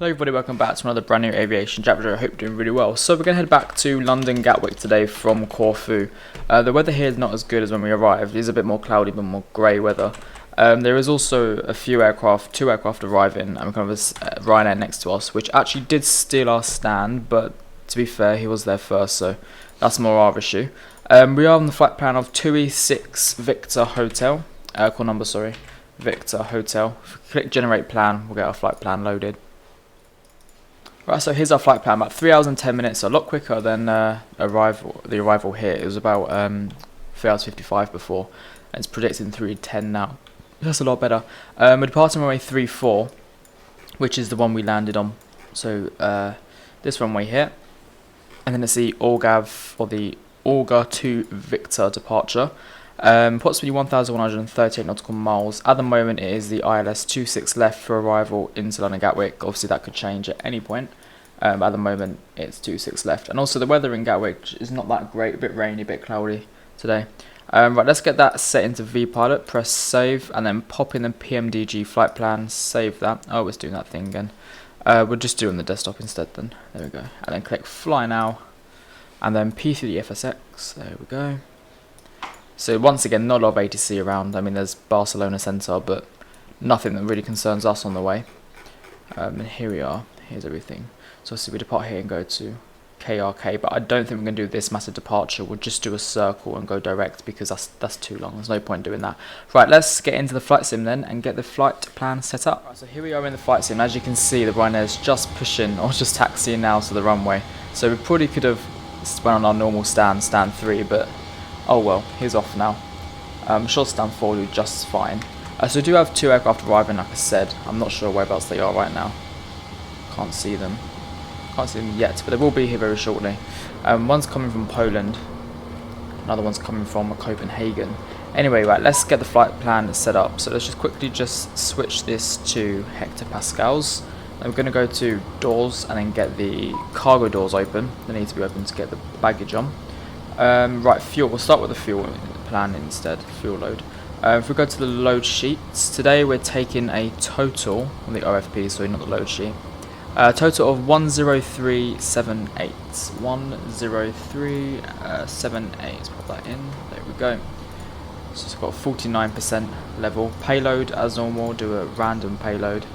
Hello everybody, welcome back to another brand new AviationJack video. I hope you're doing really well. So we're going to head back to London Gatwick today from Corfu. The weather here is not as good as when we arrived. It is a bit more cloudy, but more grey weather. There is also a few aircraft, 2 aircraft arriving, and we kind of Ryanair next to us, which actually did steal our stand, but to be fair, he was there first, so that's more our issue. We are on the flight plan of TUI6VH Hotel, call number, sorry, Victor Hotel. If we click generate plan, we'll get our flight plan loaded. Right, so here's our flight plan, about 3 hours and 10 minutes, so a lot quicker than the arrival here. It was about 3 hours 55 before, and it's predicting 3:10 now. That's a lot better. We're departing runway 34, which is the one we landed on. So this runway here, and then it's the ORGAV, or the Olga to Victor departure. Approximately 1,138 nautical miles. At the moment it is the ILS 26 left for arrival into London Gatwick. Obviously that could change at any point. At the moment it's 26 left. And also the weather in Gatwick is not that great, a bit rainy, a bit cloudy today. Right, let's get that set into VPilot, press save, and then pop in the PMDG flight plan, save that. Oh, it's doing that thing again. We'll just do it on the desktop instead then. There we go. And then click fly now, and then P3Dv5, there we go. So once again, not a lot of ATC around. I mean, there's Barcelona Centre, but nothing that really concerns us on the way. And here we are. Here's everything. So we depart here and go to KRK, but I don't think we're going to do this massive departure. We'll just do a circle and go direct because that's too long. There's no point doing that. Right, let's get into the flight sim then and get the flight plan set up. Right, so here we are in the flight sim. As you can see, the Ryanair is just pushing, or just taxiing now to the runway. So we probably could have went on our normal stand 3, but oh well, he's off now. I'm sure stand 4 will do just fine. So we do have 2 aircraft arriving, like I said. I'm not sure whereabouts they are right now. Can't see them. Can't see them yet, but they will be here very shortly. One's coming from Poland. Another one's coming from Copenhagen. Anyway, right, let's get the flight plan set up. So let's just quickly switch this to hectopascals. And we're going to go to doors and then get the cargo doors open. They need to be open to get the baggage on. Right, fuel. We'll start with the fuel plan instead. Fuel load. If we go to the load sheets, today we're taking a total on the OFP, so not the load sheet. Total of 10378. 10378. Let's pop that in. There we go. So it's got 49% level. Payload, as normal, do a random payload.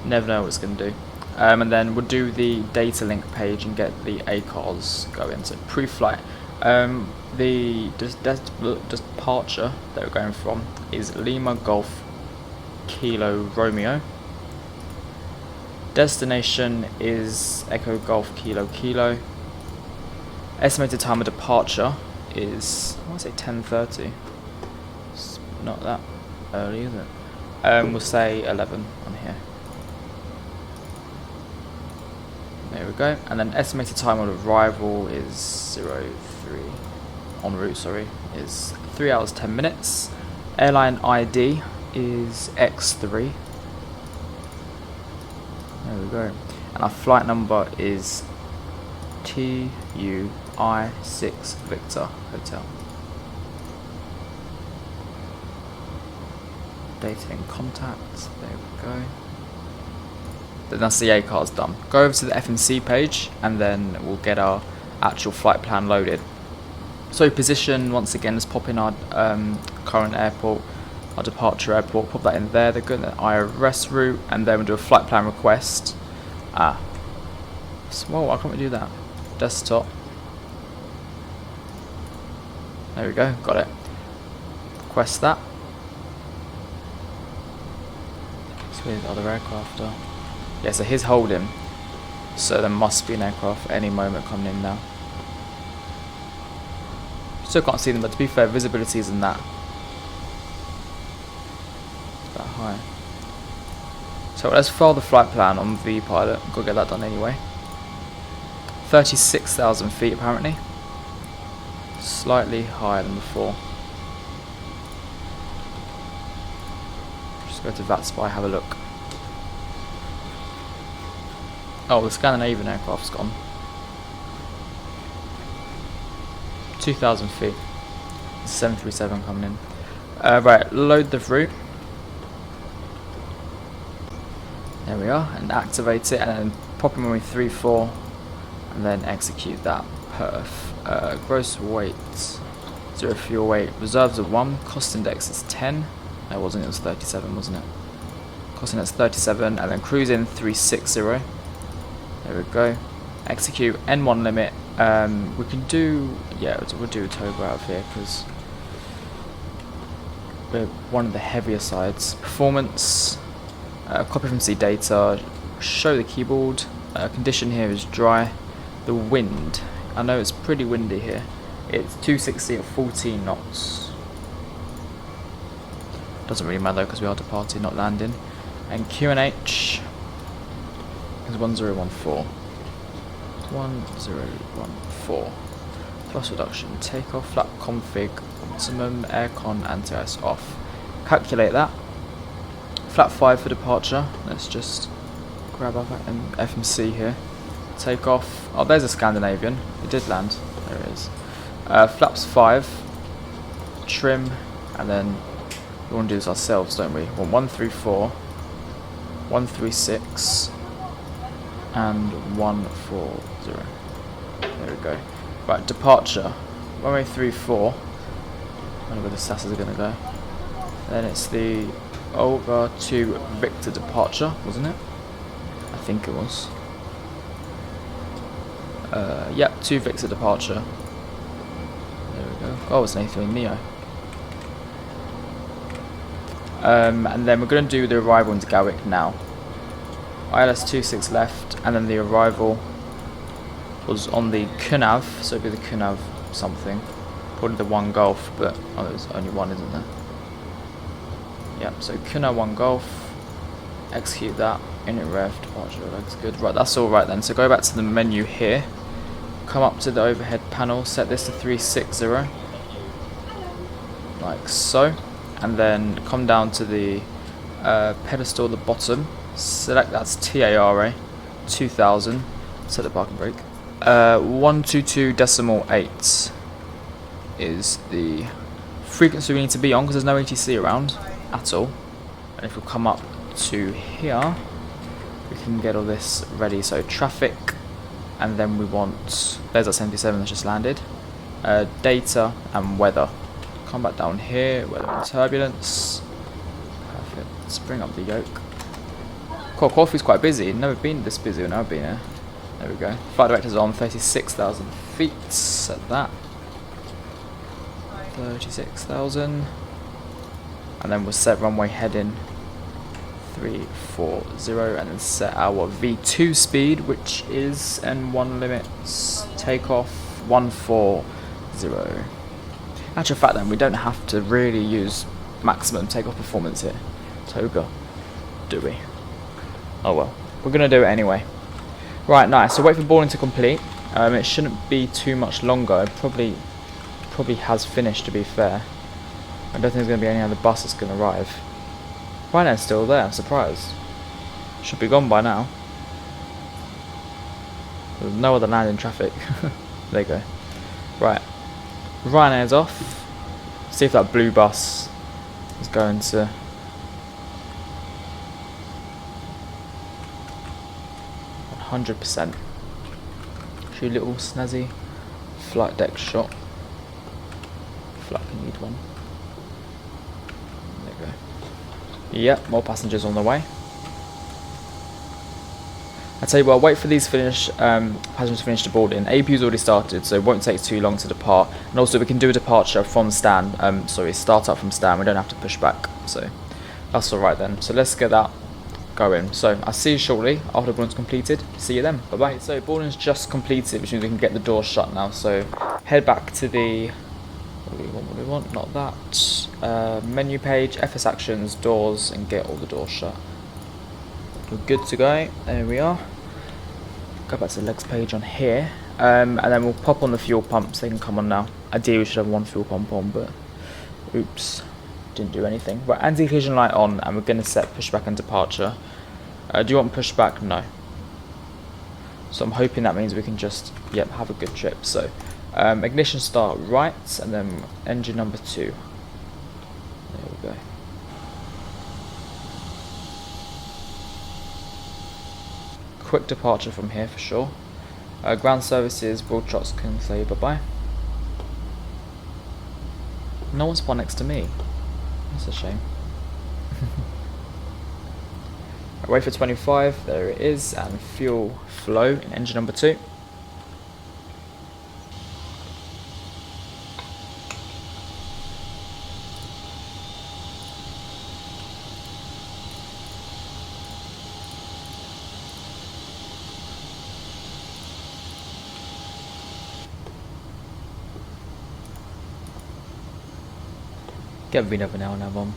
Never know what it's going to do. And then we'll do the data link page and get the ACARS going. So pre-flight. The departure that we're going from is Lima Golf Kilo Romeo. Destination is Echo Golf Kilo Kilo. Estimated time of departure is, I want to say 10:30. It's not that early, is it? We'll say 11 on here. There we go. And then estimated time of arrival is 03. En route, sorry, is 3 hours 10 minutes. Airline ID is X3. There we go. And our flight number is TUI6VH Hotel. Data in contacts. There we go. Then that's the ACARS done. Go over to the F&C page and then we'll get our actual flight plan loaded. So position, once again, let's pop in our current airport, our departure airport, pop that in there. They're good at IRS route, and then we'll do a flight plan request. So, well, why can't we do that? Desktop. There we go, got it. Request that. So where the other aircraft are. Yeah, so here's holding. So there must be an aircraft at any moment coming in now. Still can't see them, but to be fair, visibility isn't that high. So let's file the flight plan on VPilot. Go get that done anyway. 36,000 feet apparently. Slightly higher than before. Just go to Vatsim, have a look. Oh, the Scandinavian aircraft's gone. 2,000 feet. 737 coming in. Right, load the route. There we are, and activate it, and then pop in runway 34, and then execute that. Perf. Gross weight, 0 fuel weight, reserves of 1, cost index is 10. No, it wasn't, it was 37, wasn't it? Cost index 37, and then cruise in 360. There we go. Execute, N1 limit. We can do, yeah, we'll do a toga out of here because we're one of the heavier sides. Performance, copy from C data, show the keyboard. Condition here is dry. The wind, I know it's pretty windy here. It's 260 at 14 knots. Doesn't really matter because we are departing, not landing. And QNH is 1014. 1014. Thrust reduction, takeoff, flap config, optimum, aircon, anti-ice off. Calculate that. Flap 5 for departure. Let's just grab our FMC here. Takeoff. Oh, there's a Scandinavian. It did land. There it is. Flaps 5. Trim. And then we want to do this ourselves, don't we? We want 134, 136, and 140. There we go. Right, departure. 1034. I don't know where the SASs are going to go. Then it's the Olga to Victor departure, wasn't it? I think it was. Yep, to Victor departure. There we go. Oh, it's an A3neo. And then we're going to do the arrival into Gatwick now. ILS 26 left, and then the arrival was on the Kunav, so it'd be the Kunav something. Probably the 1 Golf, but oh, there's only one, isn't there? Yep, so Kunav 1 Golf. Execute that. Init rev, departure, looks good. Right, that's all right then. So go back to the menu here. Come up to the overhead panel, set this to 360. Like so. And then come down to the pedestal at the bottom. Select that's TARA 2000. Set the parking brake. 122.8 is the frequency we need to be on because there's no ATC around at all. And if we come up to here, we can get all this ready. So traffic, and then we want, there's our 77 that's just landed. Data and weather. Come back down here, weather and turbulence. Perfect. Let's bring up the yoke. Cool, Corfu's quite busy. Never been this busy when I've been here. There we go. Flight director's on 36,000 feet. Set that. 36,000. And then we'll set runway heading 340, and then set our V2 speed, which is N1 limits. Takeoff 140. Actual fact then, we don't have to really use maximum takeoff performance here. Toga, do we? Oh well, we're gonna do it anyway. Right, nice. So wait for boarding to complete. It shouldn't be too much longer. It probably has finished, to be fair. I don't think there's gonna be any other bus that's gonna arrive. Ryanair's still there. I'm surprised. Should be gone by now. There's no other landing traffic. There you go. Right. Ryanair's off. See if that blue bus is going to. %. Shoot a little snazzy flight deck shot. Flight can need one. There you go. Yep, more passengers on the way. I tell you what, wait for these passengers to finish the boarding. APU's already started, so it won't take too long to depart. And also, we can do a departure from stand. Start up from stand. We don't have to push back, so that's all right then. So let's get that going. So I'll see you shortly after boarding's completed. See you then. Bye bye. So boarding's just completed, which means we can get the doors shut now. So head back to the what do we want? Not that menu page, FS actions, doors, and get all the doors shut. We're good to go. There we are. Go back to the legs page on here, and then we'll pop on the fuel pumps. They can come on now. Ideally we should have one fuel pump on, but oops, didn't do anything. Right, anti-collision light on, and we're going to set pushback and departure. Do you want pushback? No. So I'm hoping that means we can just have a good trip. So ignition start right, and then engine number 2. There we go. quick departure from here for sure. Ground services, broad shots can say bye bye. No one spawned next to me. That's a shame. Wait for 25, there it is, and fuel flow in engine number 2. Get rid of an L nav on.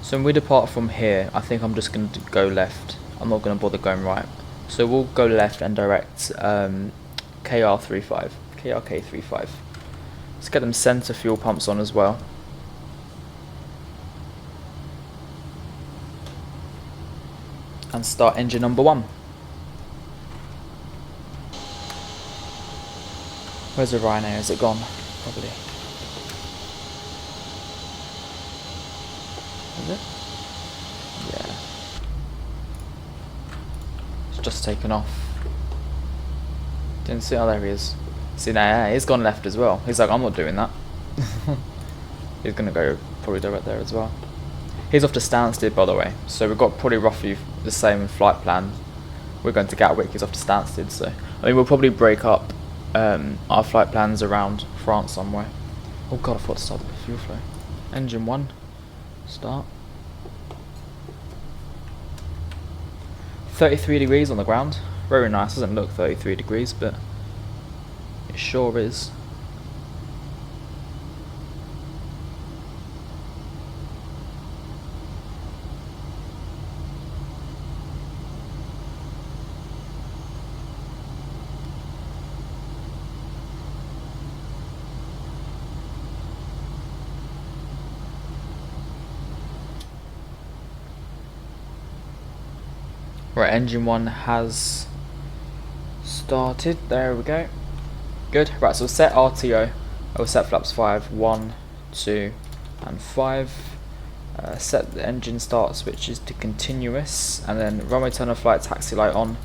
So when we depart from here, I think I'm just going to go left. I'm not going to bother going right. So we'll go left and direct KRK35. Let's get them centre fuel pumps on as well. And start engine number 1. Where's the Ryanair? Is it gone? Probably. Is it? Yeah. It's just taken off. Didn't see. Oh, there he is. See, now yeah, he's gone left as well. He's like, I'm not doing that. He's gonna go probably direct there as well. He's off to Stansted, by the way. So we've got probably roughly the same flight plan. We're going to Gatwick. He's off to Stansted. So I mean, we'll probably break up our flight plans around France somewhere. Oh god, I forgot to start the fuel flow. Engine 1. Start. 33 degrees on the ground. Very nice. Doesn't look 33 degrees, but it sure is. Right, engine 1 has started. There we go. Good. Right, so we'll set RTO. We'll set flaps 5, 1, 2, and 5. Set the engine start switches to continuous, and then runway turn flight taxi light on.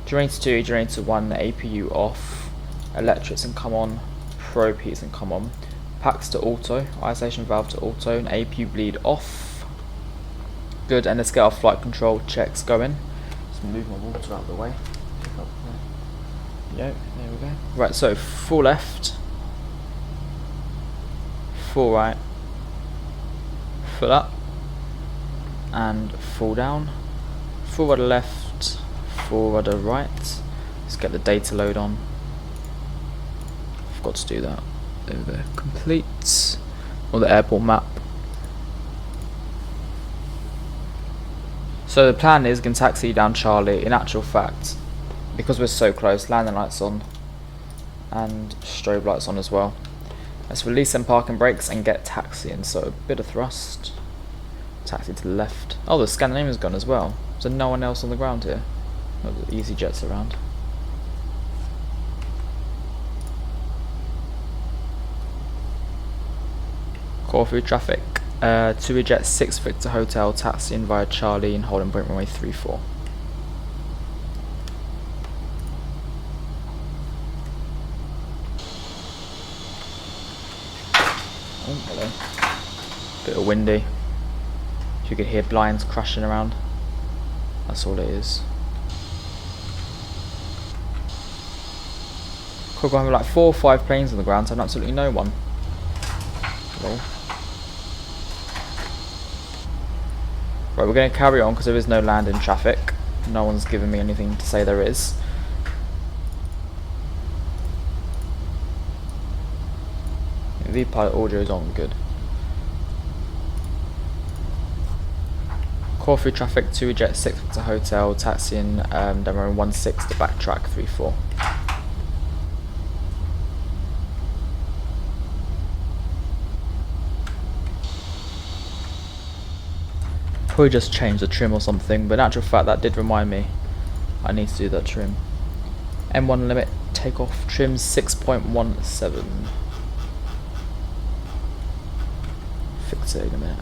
Generator 2, generator 1, APU off. Electrics and come on. Probe heats and come on. Packs to auto. Ionization valve to auto. And APU bleed off. Good. And let's get our flight control checks going. Move my water out of the way. Pick up there. Yep, there we go. Right, so full left, full right, full up, and full down. Full rudder left, full rudder right. Let's get the data load on. Forgot to do that. There we go. Complete. Or the airport map. So the plan is going to taxi down Charlie. In actual fact, because we're so close, landing lights on and strobe lights on as well. Let's release some parking brakes and get taxiing. So a bit of thrust. Taxi to the left. Oh, the Scandinavian's gone as well. So no one else on the ground here. Oh, the EasyJet's around. Corfu traffic. TUI6VH Hotel, taxiing via Charlie and holding point runway 34. Oh, hello. Bit of windy. You could hear blinds crashing around. That's all it is. Cool, going with like 4 or 5 planes on the ground, and absolutely no one. Hello. Right, we're going to carry on because there is no landing traffic. No one's given me anything to say there is. V-pilot audio is on, good. Corfu traffic, TUI6VH to hotel, taxiing demo 16 to backtrack 34. Probably just change the trim or something, but in actual fact that did remind me I need to do that trim. M1 limit takeoff trim 6.17. Fix it in a minute.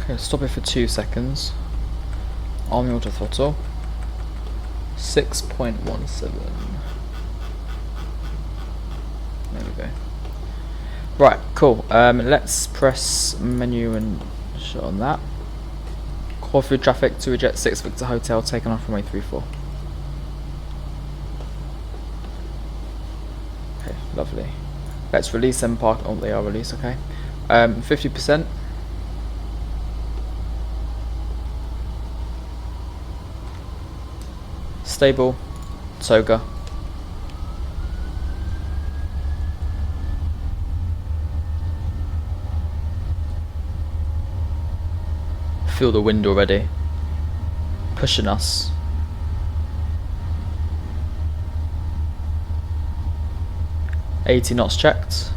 Okay, stop it for 2 seconds. Army auto throttle. 6.17. There we go. Right, cool. Let's press menu and shut on that. Corfu traffic to eject 6 Victor Hotel, taken off runway 34. Okay, lovely. Let's release them park. Oh, they are released, okay. 50%. Stable. Toga. Feel the wind already pushing us. $80 knots checked.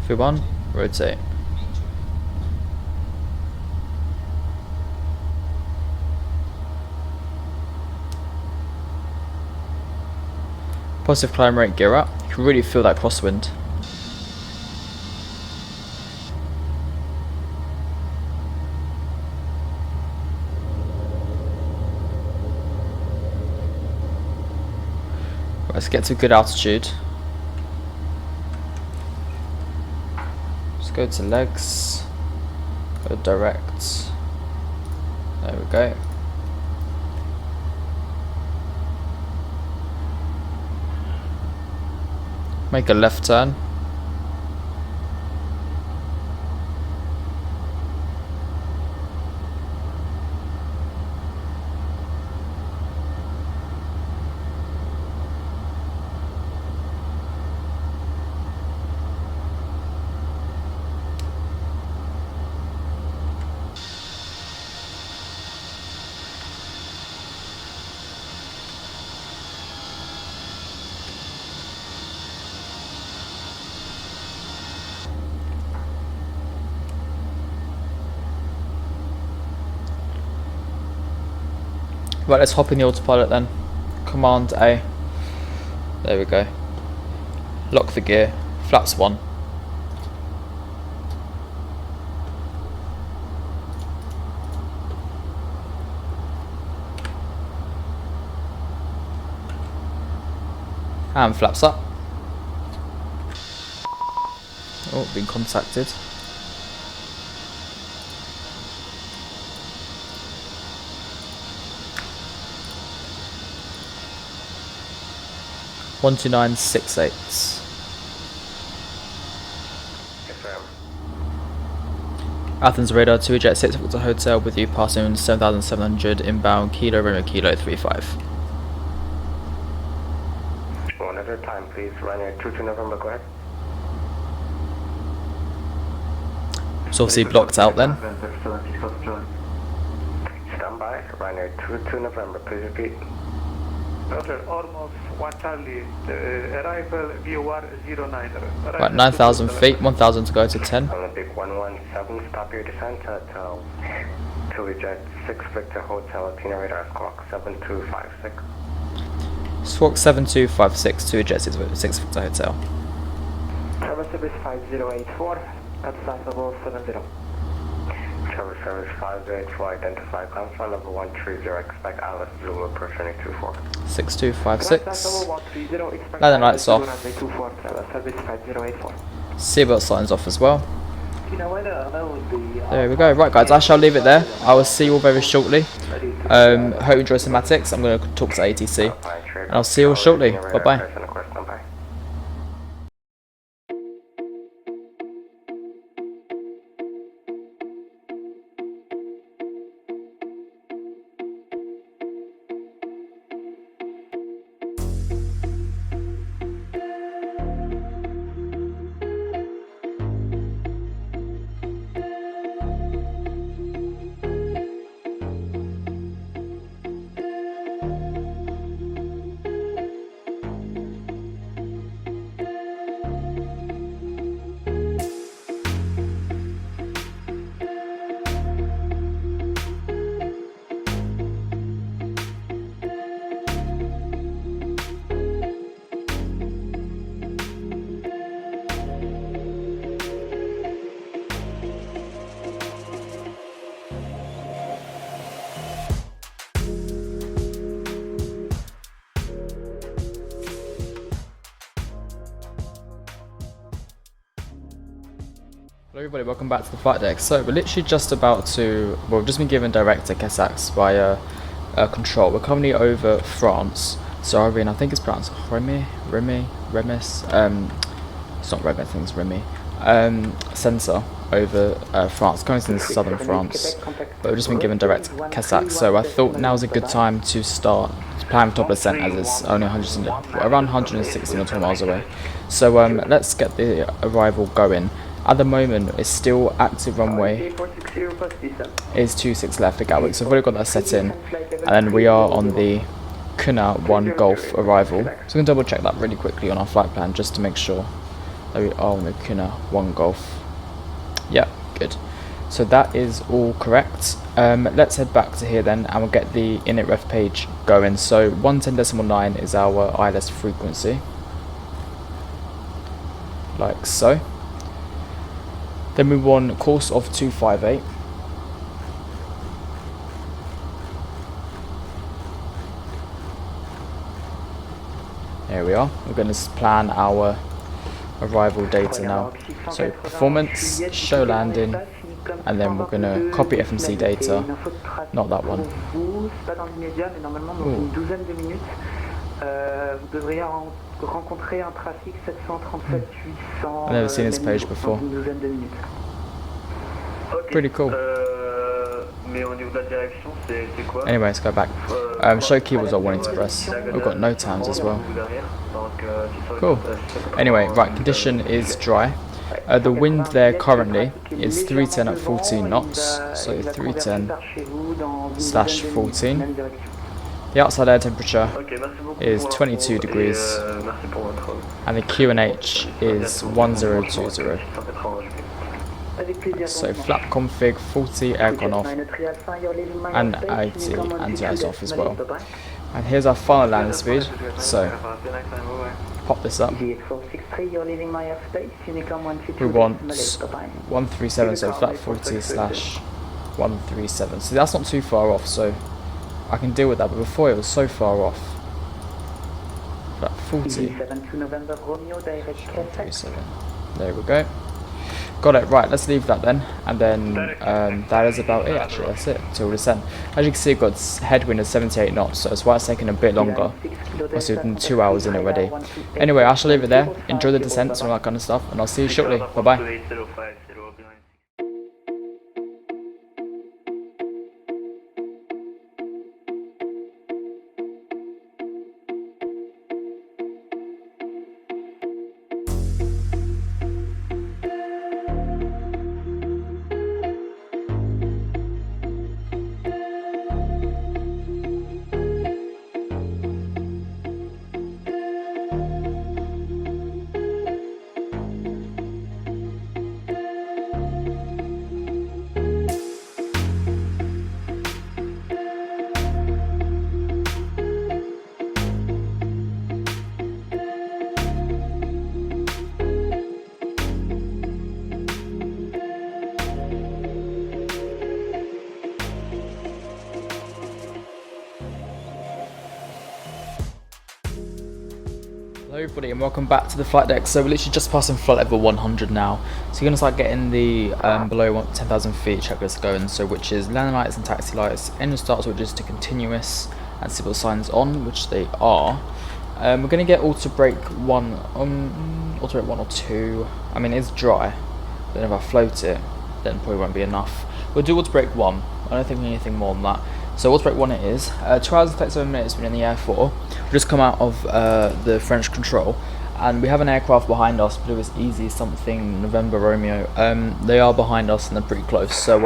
V1, rotate. Positive climb rate, gear up. You can really feel that crosswind. Let's get to a good altitude. Let's go to legs. Go direct. There we go. Make a left turn. Right, let's hop in the autopilot then. Command A. There we go. Lock the gear. Flaps 1. And flaps up. Oh, been contacted. One 12968. Athens radar to eject 6 Victor Hotel with you passing 7700 inbound Kilo Romeo Kilo 35. One at a time, please. Ryanair 22 November, go ahead. It's obviously blocked out then. Stand by. Ryanair 22 November, please repeat. Roger, almost 1 Charlie, arrival VOR 09. Right, 9,000 feet, 1,000 to go to 10. Olympic 117, stop your descent at to eject 6 Victor Hotel, Tina radar squawk 7256. Squawk 7256 to eject 6 Victor Hotel. Travel service 5084, at Southable 70. Travel service 5084, identify confirm number 130, expect Alice Zulu approaching 24. 6256. Land the lights off. Seatbelt signs off as well. There we go. Right guys, I shall leave it there. I will see you all very shortly. Hope you enjoy Somatics. I'm going to talk to ATC. And I'll see you all shortly. Bye bye. Hello everybody, welcome back to the flight deck. So we're literally just about to, well, we've just been given direct to Cassax via control. We're currently over France. So I think it's pronounced Remis, it's not Remis, I think it's Remis. Centre over France, coming in southern France. But we've just been given direct to Cassax, so I thought now's a good time to start planning top descent as it's only around 160 nautical miles away. So let's get the arrival going. At the moment, it's still active runway. Is 26 left at Gatwick, so I've already got that set in. And then we are on the Kuna 1 Golf arrival. So we can double check that really quickly on our flight plan just to make sure that we are on the Kuna 1 Golf. Yeah, good. So that is all correct. Let's head back to here then, and we'll get the init ref page going. So 110.9 is our ILS frequency, like so. Then we want course of 258. There we are. We're going to plan our arrival data now. So performance, show landing, and then we're going to copy FMC data. Not that one. I've never seen this page before. Pretty cool. Anyway, let's go back. Show keywords I wanted to press. We've got no times as well. Cool. Anyway, right, condition is dry. The wind there currently is 310 at 14 knots. So 310/14. The outside air temperature is 22 degrees, and the QNH is 1020. So flap config 40, aircon off, and 80 anti-ice off as well. And here's our final landing speed. So pop this up. We want 137, so flat 40/137. So that's not too far off. So I can deal with that, but before it was so far off. Flat 40. 137. There we go. Got it. Right, let's leave that then, and then that is about it actually. That's it till descent. As you can see, I've got headwind of 78 knots, so that's why it's taking a bit longer. I've been 2 hours in already. Anyway, I shall leave it there. Enjoy the descents and all that kind of stuff, and I'll see you shortly. Bye bye. Hello everybody and welcome back to the flight deck. So we're literally just passing flight level 100 now. So you're going to start getting the below 10,000 feet checklist going, so which is landing lights and taxi lights, engine start switches to continuous and signal signs on, which they are. We're going to get auto brake 1 or 2. I mean it's dry, then if I float it then probably won't be enough. We'll do auto brake 1. I don't think we need anything more than that. So auto brake 1 it is. 2 hours and 37 minutes we've been in the air for. We've just come out of the French control, and we have an aircraft behind us, but it was easy something November Romeo. They are behind us and they're pretty close, so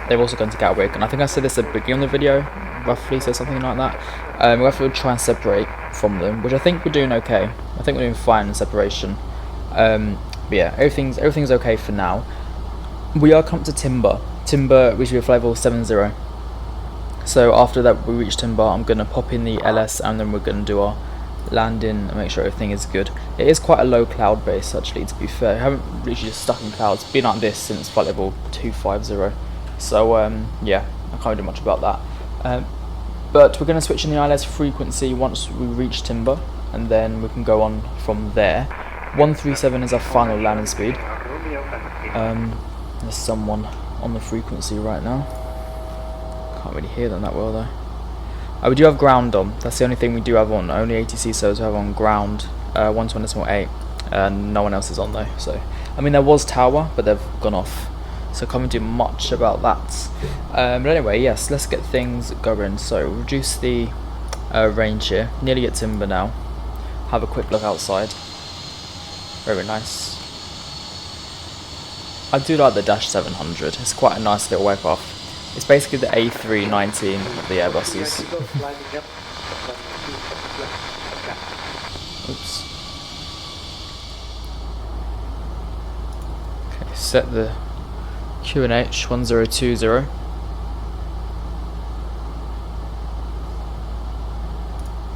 they've also gone to Gatwick, and I think I said this at the beginning of the video, roughly, so something like that. We have to try and separate from them, which I think we're doing okay. I think we're doing fine in separation. But yeah, everything's okay for now. We are coming to Timber, which will be level 70. So after that we reach Timber, I'm going to pop in the LS, and then we're going to do our landing and make sure everything is good. It is quite a low cloud base actually, to be fair. I haven't literally just stuck in clouds. It's been like this since flight level 250. So yeah, I can't do much about that. But we're going to switch in the ILS frequency once we reach Timber, and then we can go on from there. 137 is our final landing speed. There's someone on the frequency right now. Can't really hear them that well though. We do have ground on. That's the only thing we do have on. Only ATC servers we have on ground. 120.8, and no one else is on though. So, I mean, there was tower, but they've gone off. So can't do much about that. But anyway, yes, let's get things going. So reduce the range here. Nearly at timber now. Have a quick look outside. Very nice. I do like the Dash 700. It's quite a nice little aircraft. It's basically the A319 of the Airbuses. Oops. Okay, set the QNH 1020.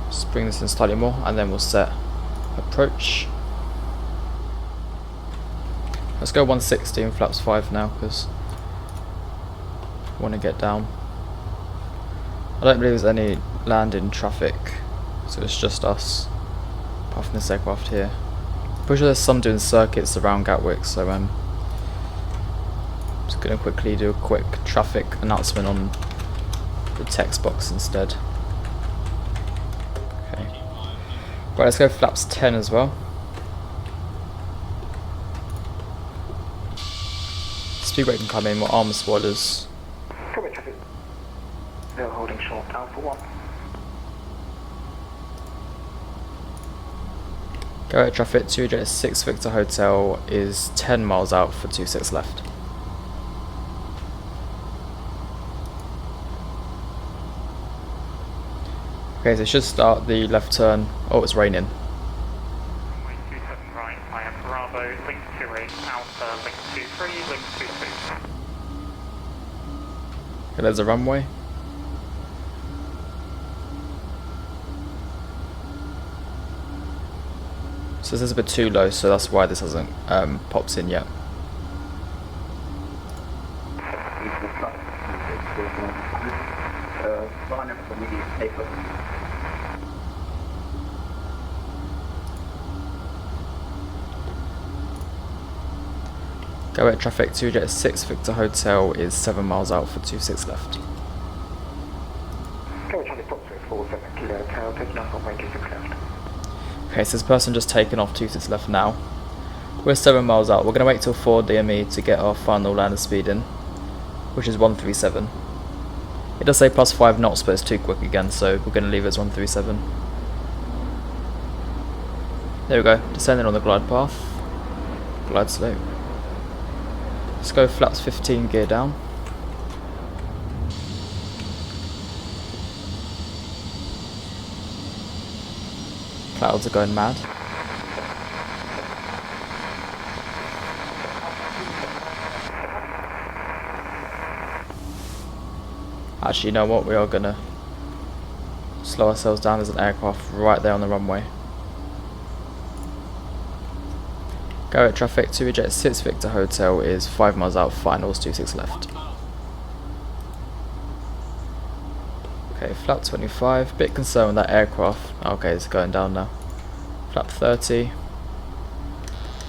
Just bring this in slightly more, and then we'll set approach. Let's go 160 and flaps 5 now, because I want to get down. I don't believe there's any landing traffic, so it's just us, apart from this aircraft here. Pretty sure there's some doing circuits around Gatwick, so I'm just going to quickly do a quick traffic announcement on the text box instead. Okay. Right, let's go flaps 10 as well. Speed brake can come in, more armor spoilers. Come in, traffic. They're holding short Alpha 1. Go at traffic 206 Victor Hotel is 10 miles out for 26 left. Okay, so it should start the left turn. Oh, it's raining. Runway 27 right, I have Bravo, link 28, Alpha, link 23, link 22. Okay, there's a runway. So this is a bit too low, so that's why this hasn't popped in yet. Go at traffic 206 Victor Hotel is 7 miles out for 26 left. Come in, traffic. Fox 47 Kilo Hotel, taking off on 26 left. Okay, so this person just taken off 26 left now. We're 7 miles out. We're going to wait till 4 DME to get our final landing speed in, which is 137. It does say plus 5 knots, but it's too quick again, so we're going to leave it as 137. There we go, descending on the glide path. Glide slope. Let's go flaps 15, gear down. Clouds are going mad. Actually, you know what? We are gonna slow ourselves down. There's an aircraft right there on the runway. Go at traffic 2 eject 6 Victor Hotel is 5 miles out, finals 26 left. Okay, flap 25, bit concerned with that aircraft. Okay, it's going down now. Flap 30.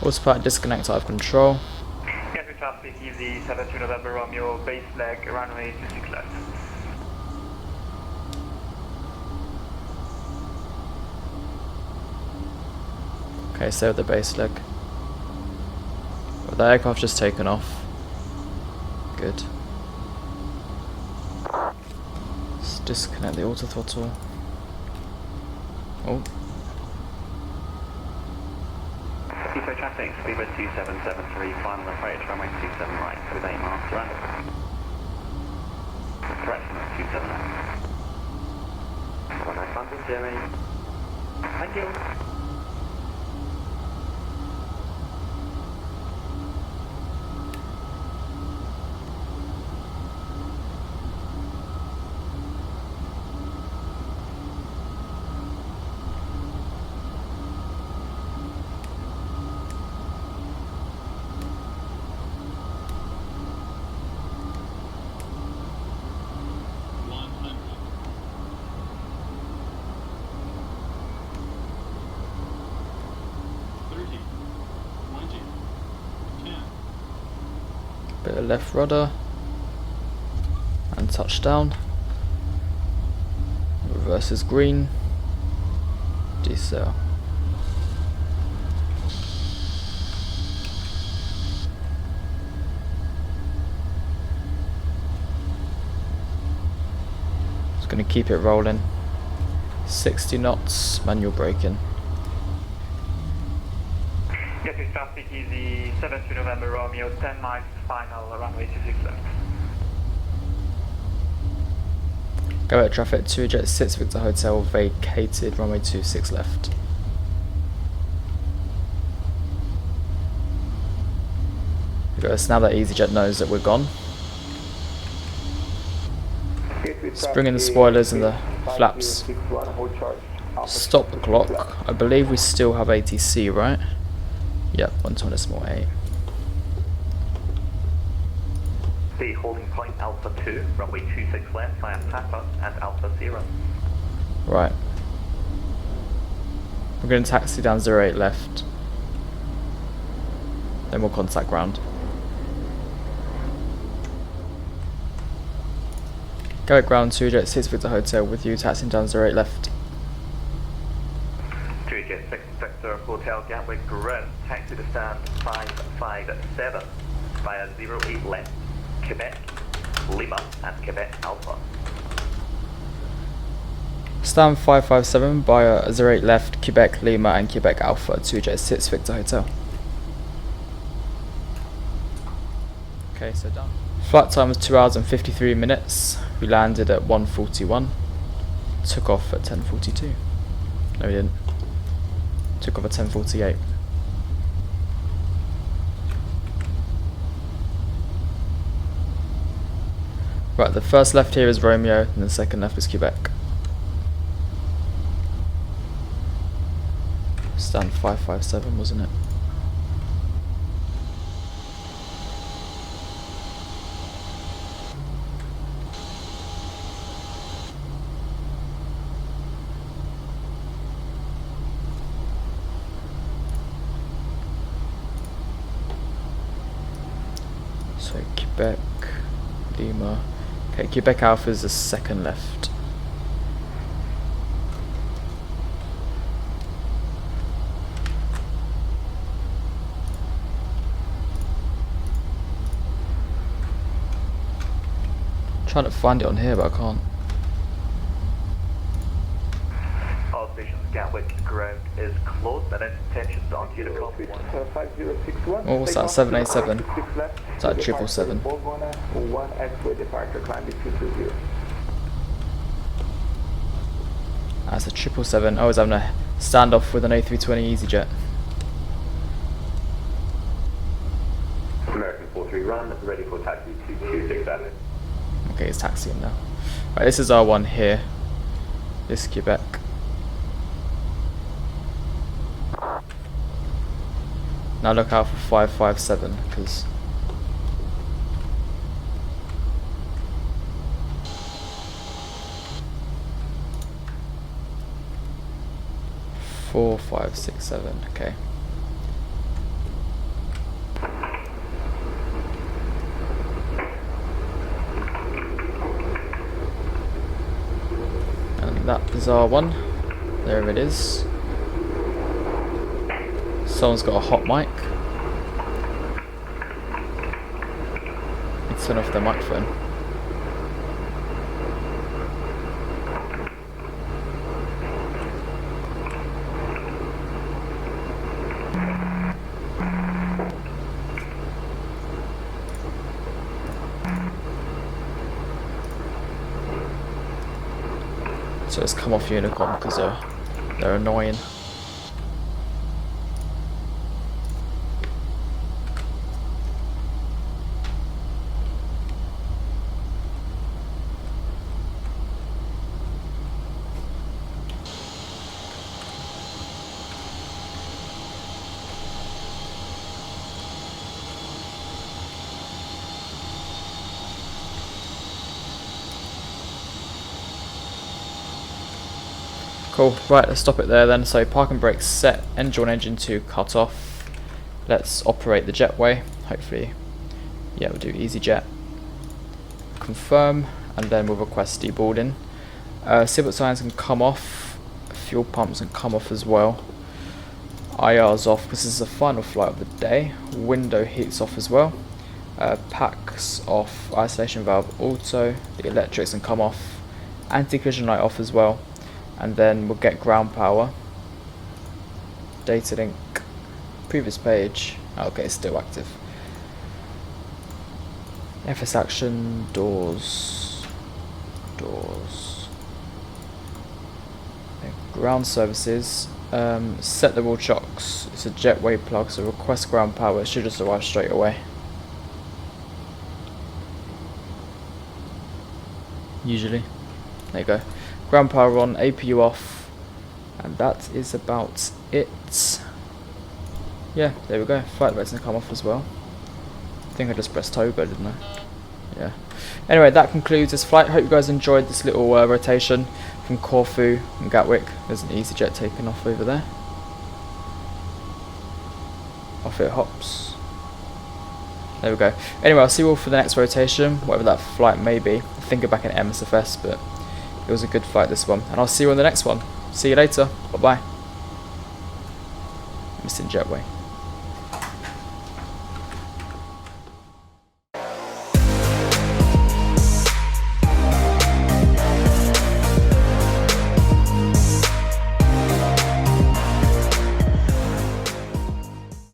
Autopilot disconnect out of control. Gatwick traffic, easy, 72 November Romeo, base leg, runway 26 left. Okay, stay with the base leg. Well, the aircraft just taken off. Good. Let's disconnect the auto throttle. Oh. Heathrow traffic, speedbird 2773, final approach, runway 27 right, with 8 miles to run. Correction, 27 left. Have a nice landing, Jeremy. Thank you. left rudder and touchdown. Reverse is green. Decel. Just going to keep it rolling. 60 knots, manual braking. Gatwick traffic easy, 7 November Romeo, 10 miles final, runway 26 left. Gatwick traffic, TUI Jet 6 Victor Hotel vacated, runway 26 left. Now that EasyJet knows that we're gone. Let's bring in the spoilers and the flaps. Stop the clock. I believe we still have ATC, right? Yep, 120.8. The holding point Alpha 2, runway 26 left via Papa and Alpha 0. Right. We're going to taxi down 08 left. Then we'll contact ground. Go at ground, TUI Jet 6 Victor Hotel with you, taxiing down 08 left. TUI Jet 6 Victor Hotel Gatwick ground, taxi to stand 557 via 08 left, Quebec, Lima and Quebec Alpha. Stand 557 via 08 left, Quebec, Lima and Quebec Alpha, TUI Jet 6 Victor Hotel. Okay, so done. Flight time was 2 hours and 53 minutes. We landed at 1:41. Took off at 10:42. No, we didn't. Took off at 10:48. Right, the first left here is Romeo, and the second left is Quebec. Stand 557, wasn't it? So Quebec, Lima. Okay, Quebec Alpha is the second left. Trying to find it on here, but I can't. All stations Gatwick ground is closed and intentions on Unicom 1. Oh, what's that? 787. Is that 777? One extra departure, climb 220. That's a 777. I was having a standoff with an A320 EasyJet. American 43 run, ready for taxi to 267. Okay, it's taxiing now. Right, this is our one here. This is Quebec. Now look out for 557, because 4, 5, 6, 7. Okay. And that is our one. There it is. Someone's got a hot mic. Let's turn off their microphone. So it's come off Unicom because they're annoying. Cool, right, let's stop it there then. So park and brake set, engine 1, engine 2 cut off. Let's operate the jetway. Hopefully Yeah, we'll do EasyJet. Confirm, and then we'll request deboarding. Seatbelt signs can come off, fuel pumps can come off as well. IR's off because this is the final flight of the day. Window heats off as well. Packs off, isolation valve auto, the electrics can come off, anti-collision light off as well, and then we'll get ground power. Data link, previous page, okay, it's still active. FS action, doors. Okay, ground services, set the wall chocks, it's a jetway plug, so request ground power, it should just arrive straight away. Usually. There you go. Ground power on, APU off, and that is about it. Yeah, there we go. Flight rates can come off as well. I think I just pressed Togo, didn't I? Yeah. Anyway, that concludes this flight. Hope you guys enjoyed this little rotation from Corfu and Gatwick. There's an EasyJet taking off over there. Off it hops. There we go. Anyway, I'll see you all for the next rotation, whatever that flight may be. I think we're back in MSFS, but it was a good flight, this one. And I'll see you on the next one. See you later. Bye-bye. Missing jetway.